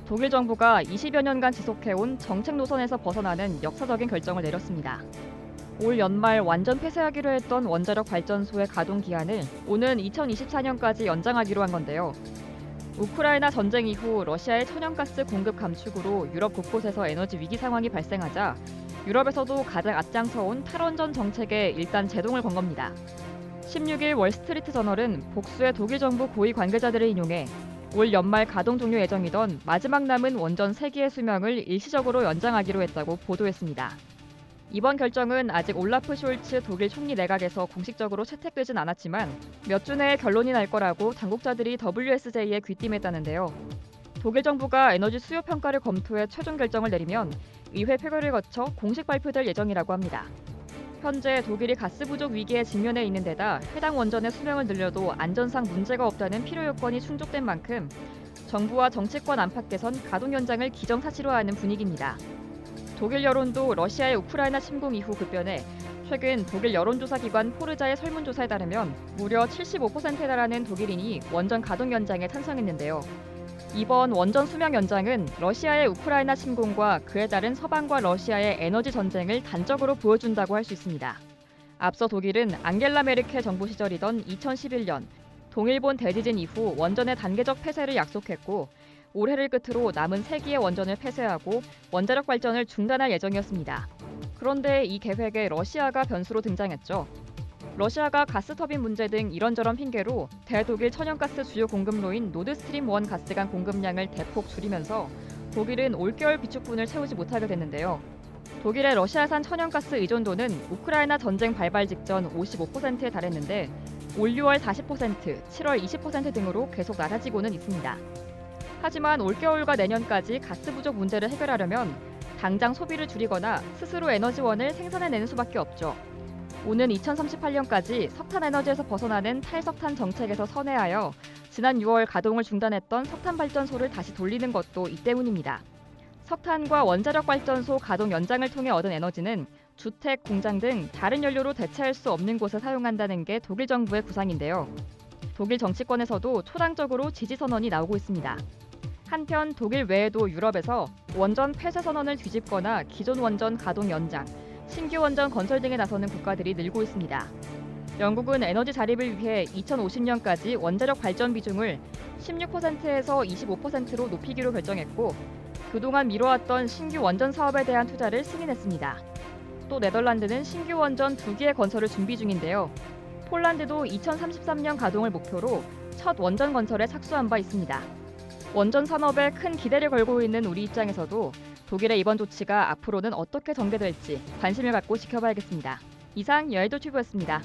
독일 정부가 20여 년간 지속해온 정책 노선에서 벗어나는 역사적인 결정을 내렸습니다. 올 연말 완전 폐쇄하기로 했던 원자력 발전소의 가동 기한을 오는 2024년까지 연장하기로 한 건데요. 우크라이나 전쟁 이후 러시아의 천연가스 공급 감축으로 유럽 곳곳에서 에너지 위기 상황이 발생하자 유럽에서도 가장 앞장서온 탈원전 정책에 일단 제동을 건 겁니다. 16일 월스트리트 저널은 복수의 독일 정부 고위 관계자들을 인용해 올 연말 가동 종료 예정이던 마지막 남은 원전 3기의 수명을 일시적으로 연장하기로 했다고 보도했습니다. 이번 결정은 아직 올라프 숄츠 독일 총리 내각에서 공식적으로 채택되진 않았지만 몇 주 내에 결론이 날 거라고 당국자들이 WSJ에 귀띔했다는데요. 독일 정부가 에너지 수요 평가를 검토해 최종 결정을 내리면 의회 표결을 거쳐 공식 발표될 예정이라고 합니다. 현재 독일이 가스 부족 위기에 직면해 있는 데다 해당 원전의 수명을 늘려도 안전상 문제가 없다는 필요 요건이 충족된 만큼 정부와 정치권 안팎에선 가동 연장을 기정사실화하는 분위기입니다. 독일 여론도 러시아의 우크라이나 침공 이후 급변해 최근 독일 여론조사기관 포르자의 설문조사에 따르면 무려 75%에 달하는 독일인이 원전 가동 연장에 찬성했는데요. 이번 원전 수명 연장은 러시아의 우크라이나 침공과 그에 따른 서방과 러시아의 에너지 전쟁을 단적으로 보여준다고 할 수 있습니다. 앞서 독일은 앙겔라 메르켈 정부 시절이던 2011년 동일본 대지진 이후 원전의 단계적 폐쇄를 약속했고 올해를 끝으로 남은 3기의 원전을 폐쇄하고 원자력 발전을 중단할 예정이었습니다. 그런데 이 계획에 러시아가 변수로 등장했죠. 러시아가 가스터빈 문제 등 이런저런 핑계로 대독일 천연가스 주요 공급로인 노드스트림 1 가스관 공급량을 대폭 줄이면서 독일은 올겨울 비축분을 채우지 못하게 됐는데요. 독일의 러시아산 천연가스 의존도는 우크라이나 전쟁 발발 직전 55%에 달했는데 올 6월 40%, 7월 20% 등으로 계속 낮아지고는 있습니다. 하지만 올겨울과 내년까지 가스 부족 문제를 해결하려면 당장 소비를 줄이거나 스스로 에너지원을 생산해내는 수밖에 없죠. 오는 2038년까지 석탄 에너지에서 벗어나는 탈석탄 정책에서 선회하여 지난 6월 가동을 중단했던 석탄 발전소를 다시 돌리는 것도 이 때문입니다. 석탄과 원자력 발전소 가동 연장을 통해 얻은 에너지는 주택, 공장 등 다른 연료로 대체할 수 없는 곳에 사용한다는 게 독일 정부의 구상인데요. 독일 정치권에서도 초당적으로 지지 선언이 나오고 있습니다. 한편 독일 외에도 유럽에서 원전 폐쇄 선언을 뒤집거나 기존 원전 가동 연장, 신규 원전 건설 등에 나서는 국가들이 늘고 있습니다. 영국은 에너지 자립을 위해 2050년까지 원자력 발전 비중을 16%에서 25%로 높이기로 결정했고 그동안 미뤄왔던 신규 원전 사업에 대한 투자를 승인했습니다. 또 네덜란드는 신규 원전 2기의 건설을 준비 중인데요. 폴란드도 2033년 가동을 목표로 첫 원전 건설에 착수한 바 있습니다. 원전 산업에 큰 기대를 걸고 있는 우리 입장에서도 독일의 이번 조치가 앞으로는 어떻게 전개될지 관심을 갖고 지켜봐야겠습니다. 이상 여의도 튜브였습니다.